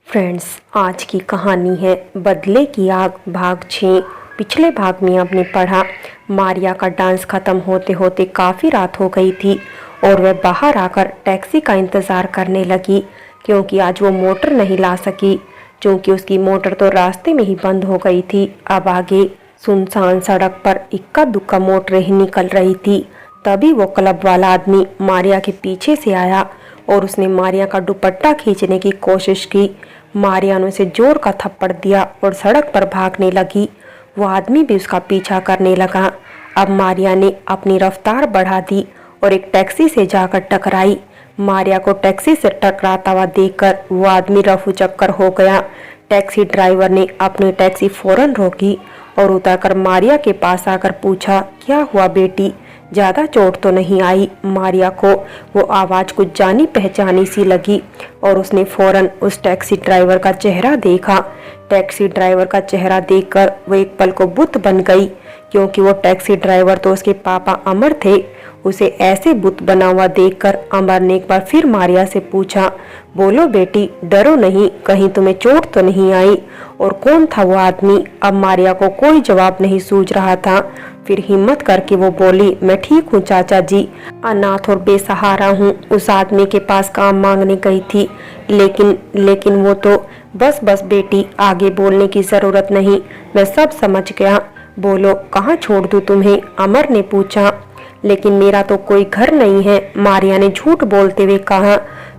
Friends, आज की कहानी है बदले की आग भाग 6। पिछले भाग में आपने पढ़ा मारिया का डांस खत्म होते होते काफ़ी रात हो गई थी और वह बाहर आकर टैक्सी का इंतज़ार करने लगी क्योंकि आज वो मोटर नहीं ला सकी, क्योंकि उसकी मोटर तो रास्ते में ही बंद हो गई थी। अब आगे सुनसान सड़क पर इक्का दुक्का मोटरें ही निकल रही थी। तभी वो क्लब वाला आदमी मारिया के पीछे से आया और उसने मारिया का दुपट्टा खींचने की कोशिश की। मारिया ने उसे जोर का थप्पड़ दिया और सड़क पर भागने लगी। वो आदमी भी उसका पीछा करने लगा। अब मारिया ने अपनी रफ्तार बढ़ा दी और एक टैक्सी से जाकर टकराई। मारिया को टैक्सी से टकराता हुआ देखकर वो आदमी रफू चक्कर हो गया। टैक्सी ड्राइवर ने अपनी टैक्सी फौरन रोकी और उतरकर मारिया के पास आकर पूछा, क्या हुआ बेटी, ज़्यादा चोट तो नहीं आई? मारिया को वो आवाज़ कुछ जानी पहचानी सी लगी और उसने फौरन उस टैक्सी ड्राइवर का चेहरा देखा। टैक्सी ड्राइवर का चेहरा देखकर वो एक पल को बुत बन गई, क्योंकि वो टैक्सी ड्राइवर तो उसके पापा अमर थे। उसे ऐसे बुत बना हुआ देखकर अमर ने एक बार फिर मारिया से पूछा, बोलो बेटी, डरो नहीं, कहीं तुम्हें चोट तो नहीं आई? और कौन था वो आदमी? अब मारिया को कोई जवाब नहीं सूझ रहा था। फिर हिम्मत करके वो बोली, मैं ठीक हूँ चाचा जी, अनाथ और बेसहारा हूँ। उस आदमी के पास काम मांगने गई थी, लेकिन वो तो बस बेटी, आगे बोलने की जरूरत नहीं, मैं सब समझ गया। बोलो कहाँ छोड़ दूँ तुम्हें? अमर ने पूछा। लेकिन मेरा तो कोई घर नहीं है, मारिया ने झूठ बोलते हुए कहा।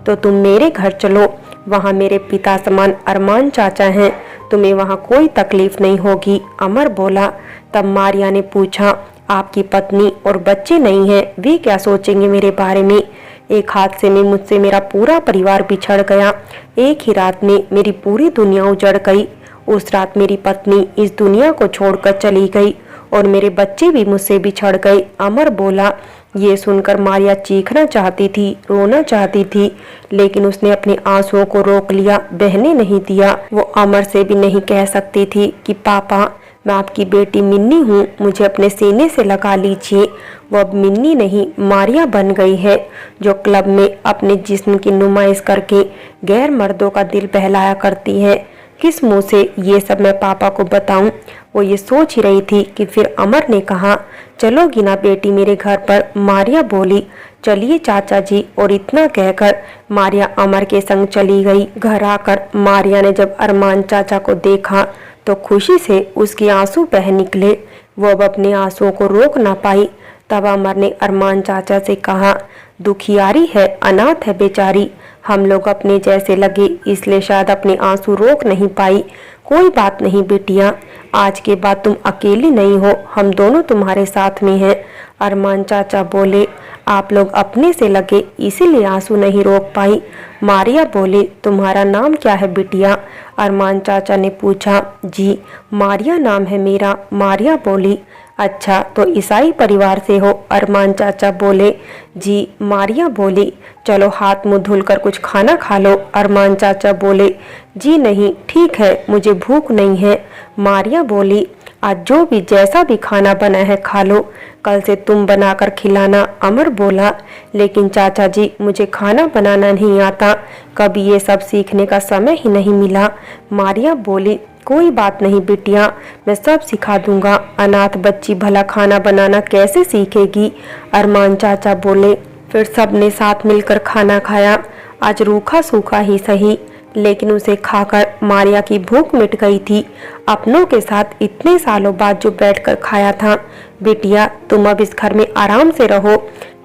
तो तुम मेरे घर चलो, वहाँ मेरे पिता समान अरमान चाचा हैं, तुम्हें वहाँ कोई तकलीफ नहीं होगी, अमर बोला। तब मारिया ने पूछा, आपकी पत्नी और बच्चे नहीं हैं, वे क्या सोचेंगे मेरे बारे में? एक हादसे में मुझसे मेरा पूरा परिवार बिछड़ गया। एक ही रात में मेरी पूरी दुनिया उजड़ गई। उस रात मेरी पत्नी इस दुनिया को छोड़कर चली गई और मेरे बच्चे भी मुझसे बिछड़ गए, अमर बोला। ये सुनकर मारिया चीखना चाहती थी, रोना चाहती थी, लेकिन उसने अपने आंसुओं को रोक लिया, बहने नहीं दिया। वो अमर से भी नहीं कह सकती थी कि पापा, मैं आपकी बेटी मिन्नी हूँ, मुझे अपने सीने से लगा लीजिए। वो अब मिन्नी नहीं, मारिया बन गई है, जो क्लब में अपने जिस्म की नुमाइश करके गैर मर्दों का दिल बहलाया करती है। किस मुंह से ये सब मैं पापा को बताऊं? वो ये सोच ही रही थी कि फिर अमर ने कहा, चलोगी ना बेटी मेरे घर पर? मारिया बोली, चलिए चाचा जी। और इतना कहकर मारिया अमर के संग चली गई। घर आकर मारिया ने जब अरमान चाचा को देखा तो खुशी से उसके आंसू बह निकले। वो अब अपने आंसुओं को रोक ना पाई। तब अमर ने अरमान चाचा से कहा, दुखियारी है, अनाथ है बेचारी, हम लोग अपने जैसे लगे इसलिए शायद अपने आंसू रोक नहीं पाई। कोई बात नहीं बिटिया, आज के बाद तुम अकेली नहीं हो, हम दोनों तुम्हारे साथ में हैं, अरमान चाचा बोले। आप लोग अपने से लगे इसीलिए आंसू नहीं रोक पाई। मारिया बोले, तुम्हारा नाम क्या है बिटिया? अरमान चाचा ने पूछा। जी, मारिया नाम है मेरा, मारिया बोली। अच्छा, तो ईसाई परिवार से हो? अरमान चाचा बोले। जी, मारिया बोली। चलो हाथ मुंह धुलकर कुछ खाना खा लो, अरमान चाचा बोले। जी नहीं, ठीक है, मुझे भूख नहीं है, मारिया बोली। आज जो भी जैसा भी खाना बना है खा लो, कल से तुम बनाकर खिलाना, अमर बोला। लेकिन चाचा जी, मुझे खाना बनाना नहीं आता, कभी ये सब सीखने का समय ही नहीं मिला, मारिया बोली। कोई बात नहीं बिटिया, मैं सब सिखा दूंगा, अनाथ बच्ची भला खाना बनाना कैसे सीखेगी, अरमान चाचा बोले। फिर सबने साथ मिलकर खाना खाया। आज रूखा सूखा ही सही, लेकिन उसे खाकर मारिया की भूख मिट गई थी। अपनों के साथ इतने सालों बाद जो बैठकर खाया था। बिटिया, तुम अब इस घर में आराम से रहो,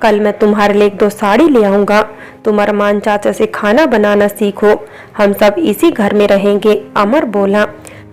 कल मैं तुम्हारे लिए 1-2 साड़ी ले आऊँगा, तुम अरमान चाचा से खाना बनाना सीखो, हम सब इसी घर में रहेंगे, अमर बोला।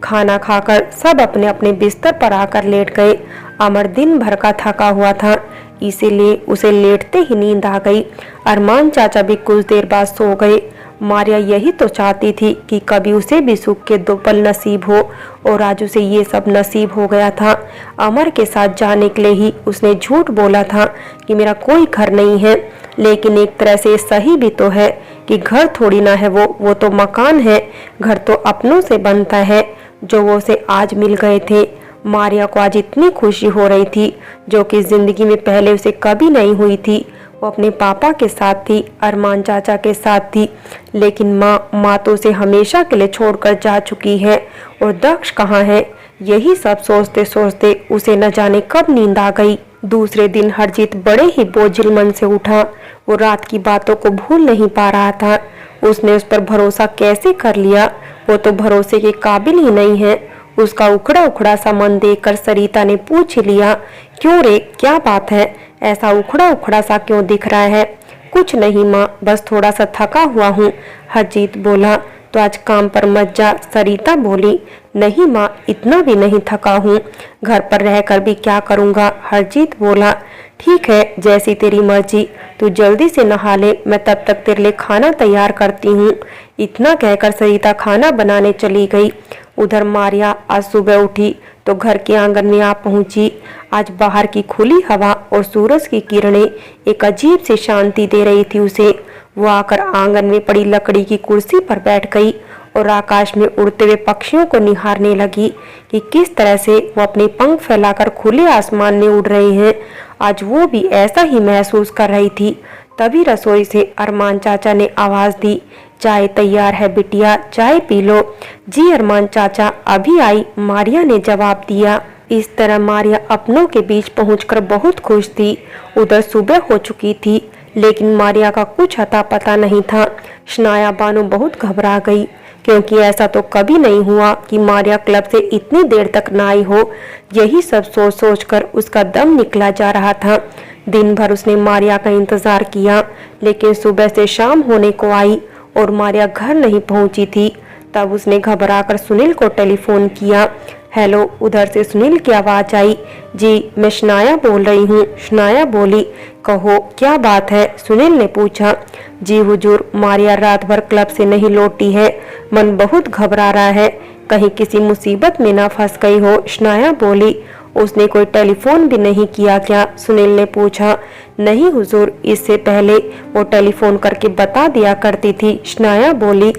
खाना खाकर सब अपने अपने बिस्तर पर आकर लेट गए। अमर दिन भर का थका हुआ था, इसीलिए उसे लेटते ही नींद आ गई। अरमान चाचा भी कुछ देर बाद सो गए। मारिया यही तो चाहती थी कि कभी उसे भी सुख के 2 पल नसीब हो, और आज उसे ये सब नसीब हो गया था। अमर के साथ जाने के लिए ही उसने झूठ बोला था कि मेरा कोई घर नहीं है, लेकिन एक तरह से सही भी तो है कि घर थोड़ी ना है, वो तो मकान है, घर तो अपनों से बनता है, जो वो उसे आज मिल गए थे। मारिया को आज इतनी खुशी हो रही थी जो कि जिंदगी में पहले उसे कभी नहीं हुई थी। वो अपने पापा के साथ थी, अरमान चाचा के साथ थी, लेकिन माँ तो उसे हमेशा के लिए छोड़कर जा चुकी है। और दक्ष कहाँ है? यही सब सोचते सोचते उसे न जाने कब नींद आ गई। दूसरे दिन हरजीत बड़े ही बोझिल मन से उठा। वो रात की बातों को भूल नहीं पा रहा था। उसने उस पर भरोसा कैसे कर लिया? वो तो भरोसे के काबिल ही नहीं है। उसका उखड़ा उखड़ा सा मन देखकर सरिता ने पूछ लिया, क्यों रे, क्या बात है? ऐसा उखड़ा उखड़ा सा क्यों दिख रहा है? कुछ नहीं माँ, बस थोड़ा सा थका हुआ हूँ, हरजीत बोला। तो आज काम पर मत जा, सरिता बोली। नहीं माँ, इतना भी नहीं थका हूँ, घर पर रहकर भी क्या करूँगा, हरजीत बोला। ठीक है, जैसी तेरी मर्जी, तू जल्दी से नहा ले, मैं तब तक तेरे लिए खाना तैयार करती हूँ। इतना कहकर सरिता खाना बनाने चली गई। उधर मारिया आज सुबह उठी तो घर के आंगन में आ पहुंची। आज बाहर की खुली हवा और सूरज की किरणें एक अजीब सी शांति दे रही थी उसे। वो आकर आंगन में पड़ी लकड़ी की कुर्सी पर बैठ गई और आकाश में उड़ते हुए पक्षियों को निहारने लगी कि किस तरह से वो अपने पंख फैलाकर खुले आसमान में उड़ रहे हैं। आज वो भी ऐसा ही महसूस कर रही थी। तभी रसोई से अरमान चाचा ने आवाज दी, चाय तैयार है बिटिया, चाय पी लो। जी अरमान चाचा, अभी आई, मारिया ने जवाब दिया। इस तरह मारिया अपनों के बीच पहुंचकर बहुत खुश थी। उधर सुबह हो चुकी थी, लेकिन मारिया का कुछ अता पता नहीं था। शनाया बानो बहुत घबरा गई, क्योंकि ऐसा तो कभी नहीं हुआ कि मारिया क्लब से इतनी देर तक ना आई हो। यही सब सोच सोच कर उसका दम निकला जा रहा था। दिन भर उसने मारिया का इंतजार किया, लेकिन सुबह से शाम होने को आई और मारिया घर नहीं पहुंची थी। तब उसने घबराकर सुनील को टेलीफोन किया। हेलो, उधर से सुनील की आवाज आई। जी, मैं शनाया बोल रही हूँ, शनाया बोली। कहो, क्या बात है? सुनील ने पूछा। जी हुजूर, मारिया रात भर क्लब से नहीं लौटी है, मन बहुत घबरा रहा है, कहीं किसी मुसीबत में ना फंस गई हो, शनाया बोली। उसने कोई टेलीफोन भी नहीं किया क्या? सुनील ने पूछा। नहीं हुजूर, इससे पहले वो टेलीफोन करके बता दिया करती थी, शनाया बोली।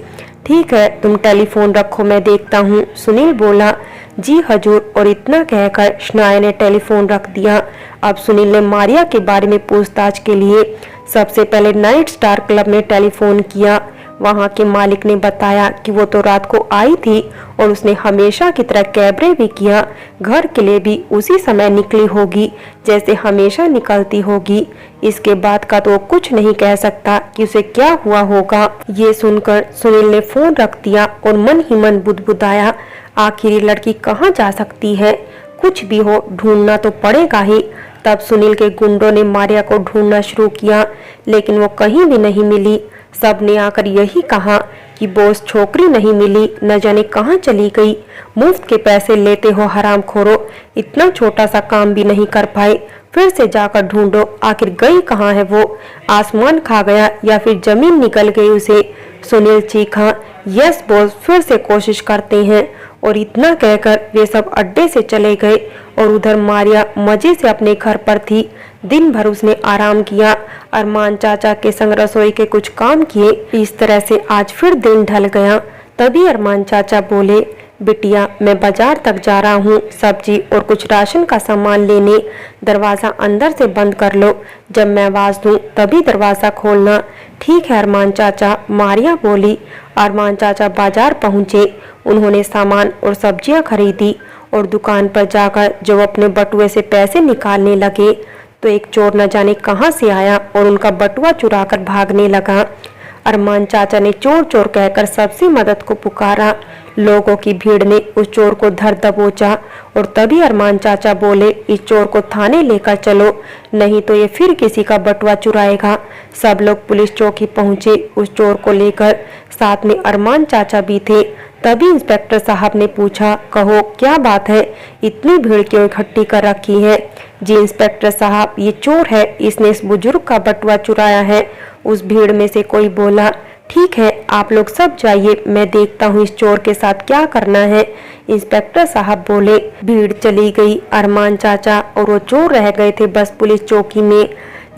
ठीक है, तुम टेलीफोन रखो, मैं देखता हूँ, सुनील बोला। जी हजूर, और इतना कहकर शनाया ने टेलीफोन रख दिया। अब सुनील ने मारिया के बारे में पूछताछ के लिए सबसे पहले नाइट स्टार क्लब में टेलीफोन किया। वहां के मालिक ने बताया कि वो तो रात को आई थी और उसने हमेशा की तरह कैबरे भी किया, घर के लिए भी उसी समय निकली होगी जैसे हमेशा निकलती होगी। इसके बाद का तो कुछ नहीं कह सकता कि उसे क्या हुआ होगा। ये सुनकर सुनील ने फोन रख दिया और मन ही मन बुदबुदाया, आखिर ये लड़की कहाँ जा सकती है? कुछ भी हो, ढूंढना तो पड़ेगा ही। तब सुनील के गुंडों ने मारिया को ढूंढना शुरू किया, लेकिन वो कहीं भी नहीं मिली। सब ने आकर यही कहा कि बोस छोकरी नहीं मिली, न जाने कहाँ चली गई। मुफ्त के पैसे लेते हो हरामखोरो, इतना छोटा सा काम भी नहीं कर पाए, फिर से जाकर ढूंढो, आखिर गई कहाँ है वो? आसमान खा गया या फिर जमीन निकल गई उसे? सुनील चीखा। यस बॉस, फिर से कोशिश करते हैं। और इतना कहकर वे सब अड्डे से चले गए और उधर मारिया मजे से अपने घर पर थी। दिन भर उसने आराम किया, अरमान चाचा के संग रसोई के कुछ काम किए। इस तरह से आज फिर दिन ढल गया। तभी अरमान चाचा बोले, बिटिया मैं बाजार तक जा रहा हूँ सब्जी और कुछ राशन का सामान लेने, दरवाजा अंदर से बंद कर लो, जब मैं आवाज दूं तभी दरवाजा खोलना। ठीक है अरमान चाचा, मारिया बोली। अरमान चाचा बाजार पहुँचे। उन्होंने सामान और सब्जियां खरीदी और दुकान पर जाकर जब अपने बटुए से पैसे निकालने लगे तो एक चोर न जाने कहां से आया और उनका बटुआ चुराकर भागने लगा। अरमान चाचा ने चोर चोर कहकर सबसे मदद को पुकारा। लोगों की भीड़ ने उस चोर को धर दबोचा और तभी अरमान चाचा बोले, इस चोर को थाने लेकर चलो, नहीं तो ये फिर किसी का बटुआ चुराएगा। सब लोग पुलिस चौकी पहुंचे उस चोर को लेकर, साथ में अरमान चाचा भी थे। तभी इंस्पेक्टर साहब ने पूछा, कहो क्या बात है, इतनी भीड़ क्यों इकट्ठी कर रखी है? जी इंस्पेक्टर साहब, ये चोर है, इसने इस बुजुर्ग का बटुआ चुराया है। उस भीड़ में से कोई बोला, ठीक है आप लोग सब जाइए, मैं देखता हूँ इस चोर के साथ क्या करना है। इंस्पेक्टर साहब बोले। भीड़ चली गई, अरमान चाचा और वो चोर रह गए थे बस पुलिस चौकी में।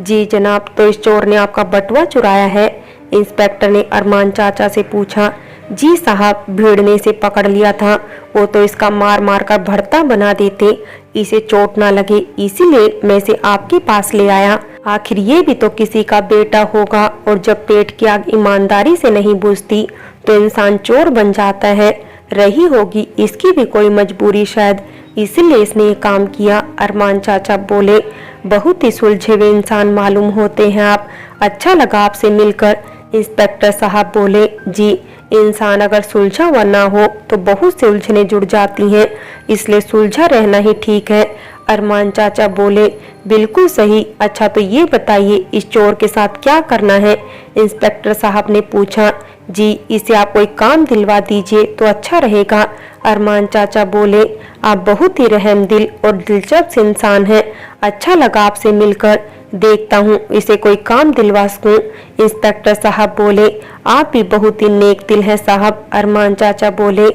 जी जनाब, तो इस चोर ने आपका बटुआ चुराया है? इंस्पेक्टर ने अरमान चाचा से पूछा। जी साहब, भीड़ ने इसे पकड़ लिया था, वो तो इसका मार मार कर भरता बना देते, इसे चोट ना लगे, इसीलिए मैं इसे आपके पास ले आया। आखिर ये भी तो किसी का बेटा होगा, और जब पेट की आग ईमानदारी से नहीं बुझती तो इंसान चोर बन जाता है। रही होगी इसकी भी कोई मजबूरी शायद, इसीलिए इसने ये काम किया। अरमान चाचा बोले, बहुत ही सुलझे हुए इंसान मालूम होते हैं आप, अच्छा लगा आपसे मिलकर। इंस्पेक्टर साहब बोले, जी, इंसान अगर सुलझा हुआ ना हो तो बहुत से उलझने जुड़ जाती हैं, इसलिए सुलझा रहना ही ठीक है। अरमान चाचा बोले, बिल्कुल सही। अच्छा तो ये बताइए इस चोर के साथ क्या करना है? इंस्पेक्टर साहब ने पूछा। जी, इसे आप कोई काम दिलवा दीजिए तो अच्छा रहेगा। अरमान चाचा बोले, आप बहुत ही रहमदिल और दिलचस्प इंसान हैं, अच्छा लगा आपसे मिलकर, देखता हूँ इसे कोई काम दिलवा सकूं। इंस्पेक्टर साहब बोले, आप भी बहुत ही नेक दिल हैं साहब। अरमान चाचा बोले,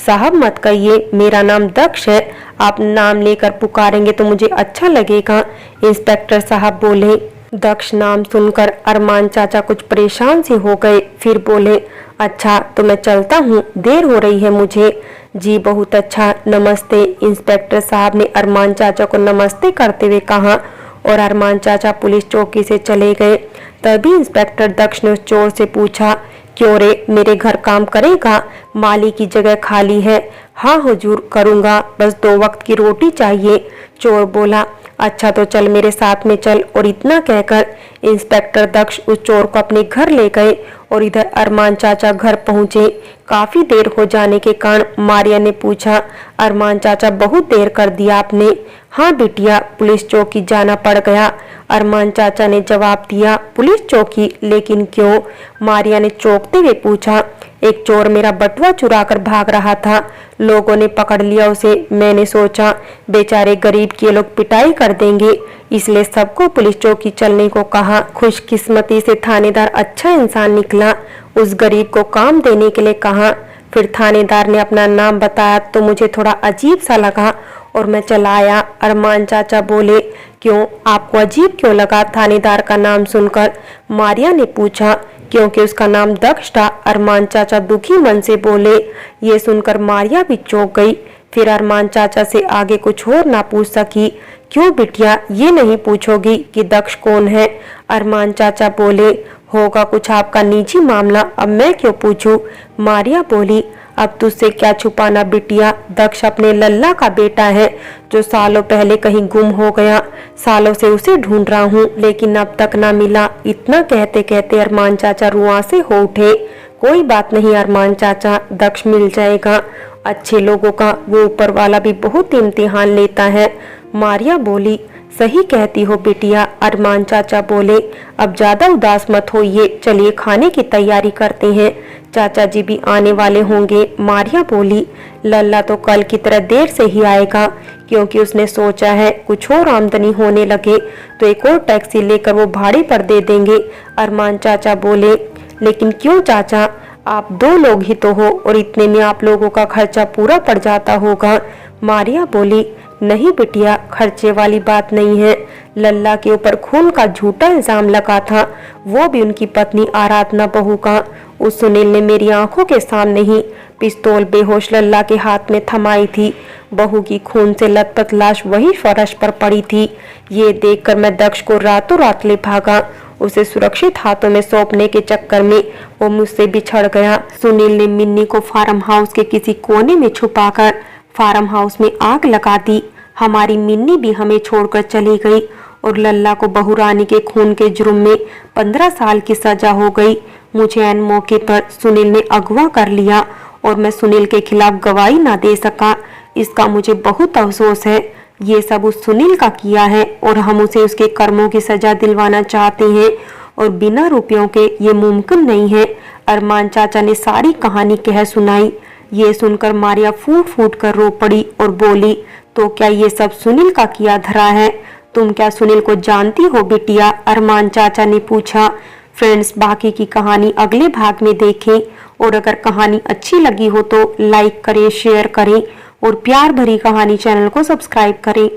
साहब मत कहिए, मेरा नाम दक्ष है, आप नाम लेकर पुकारेंगे तो मुझे अच्छा लगेगा। इंस्पेक्टर साहब बोले। दक्ष नाम सुनकर अरमान चाचा कुछ परेशान से हो गए, फिर बोले, अच्छा तो मैं चलता हूँ, देर हो रही है मुझे। जी बहुत अच्छा, नमस्ते। इंस्पेक्टर साहब ने अरमान चाचा को नमस्ते करते हुए कहा और अरमान चाचा पुलिस चौकी से चले गए। तभी इंस्पेक्टर दक्ष ने उस चोर से पूछा, क्यों रे, मेरे घर काम करेगा? माली की जगह खाली है। हाँ हुजूर, करूँगा, बस 2 वक्त की रोटी चाहिए। चोर बोला, अच्छा तो चल मेरे साथ में चल। और इतना कहकर इंस्पेक्टर दक्ष उस चोर को अपने घर ले गए और इधर अरमान चाचा घर पहुंचे। काफी देर हो जाने के कारण मारिया ने पूछा, अरमान चाचा बहुत देर कर दिया आपने? हाँ बिटिया, पुलिस चौकी जाना पड़ गया। अरमान चाचा ने जवाब दिया, पुलिस चौकी? लेकिन क्यों? मारिया ने चौंकते हुए पूछा। एक चोर मेरा बटुआ चुरा कर भाग रहा था, लोगों ने पकड़ लिया उसे। मैंने सोचा बेचारे गरीब की लोग पिटाई कर देंगे, इसलिए सबको पुलिस चौकी चलने को कहा। खुशकिस्मती से थानेदार अच्छा इंसान निकला, उस गरीब को काम देने के लिए कहा। फिर थानेदार ने अपना नाम बताया तो मुझे थोड़ा अजीब सा लगा और मैं चला आया। अरमान चाचा बोले, क्यों, आपको अजीब क्यों लगा थानेदार का नाम सुनकर? मारिया ने पूछा। क्योंकि उसका नाम दक्ष था। अरमान चाचा दुखी मन से बोले। ये सुनकर मारिया भी चौंक गई। फिर अरमान चाचा से आगे कुछ और ना पूछ सकी। क्यों बिटिया, ये नहीं पूछोगी कि दक्ष कौन है? अरमान चाचा बोले, होगा कुछ आपका निजी मामला, अब मैं क्यों पूछूं? मारिया बोली, अब तुझसे क्या छुपाना बिटिया, दक्ष अपने लल्ला का बेटा है जो सालों पहले कहीं गुम हो गया। सालों से उसे ढूंढ रहा हूँ लेकिन अब तक ना मिला। इतना कहते कहते अरमान चाचा रुआंसे हो उठे। कोई बात नहीं अरमान चाचा, दक्ष मिल जाएगा। अच्छे लोगों का वो ऊपर वाला भी बहुत इम्तिहान लेता है। मारिया बोली, सही कहती हो बिटिया। अरमान चाचा बोले, अब ज्यादा उदास मत होइए, चलिए खाने की तैयारी करते हैं, चाचा जी भी आने वाले होंगे। मारिया बोली, लल्ला तो कल की तरह देर से ही आएगा, क्योंकि उसने सोचा है कुछ और आमदनी होने लगे तो एक और टैक्सी लेकर वो भाड़े पर दे देंगे। अरमान चाचा बोले, लेकिन क्यों चाचा, आप 2 लोग ही तो हो और इतने में आप लोगों का खर्चा पूरा पड़ जाता होगा। मारिया बोली, नहीं बिटिया, खर्चे वाली बात नहीं है। लल्ला के ऊपर खून का झूठा इल्जाम लगा था, वो भी उनकी पत्नी आराधना बहू का। उस सुनील ने मेरी आंखों के सामने ही पिस्तौल बेहोश लल्ला के हाथ में थमाई थी। बहू की खून से लथपथ लाश वही फर्श पर पड़ी थी। ये देखकर मैं दक्ष को रातों रात ले भागा। उसे सुरक्षित हाथों में सौंपने के चक्कर में वो मुझसे बिछड़ गया। सुनील ने मिन्नी को फार्म हाउस के किसी कोने में छुपाकर फार्म हाउस में आग लगा दी। हमारी मिन्नी भी हमें छोड़कर चली गई और लल्ला को बहू रानी के खून के जुर्म में 15 साल की सजा हो गई। मुझे ऐन मौके पर सुनील ने अगवा कर लिया और मैं सुनील के खिलाफ गवाही ना दे सका। इसका मुझे बहुत अफसोस है। ये सब उस सुनील का किया है और हम उसे उसके कर्मों की सजा दिलवाना चाहते हैं और बिना रुपयों के ये मुमकिन नहीं है। अरमान चाचा ने सारी कहानी कह सुनाई। ये सुनकर मारिया फूट फूट कर रो पड़ी और बोली, तो क्या ये सब सुनील का किया धरा है? तुम क्या सुनील को जानती हो बिटिया? अरमान चाचा ने पूछा। फ्रेंड्स, बाकी की कहानी अगले भाग में देखें और अगर कहानी अच्छी लगी हो तो लाइक करें, शेयर करें और प्यार भरी कहानी चैनल को सब्सक्राइब करें।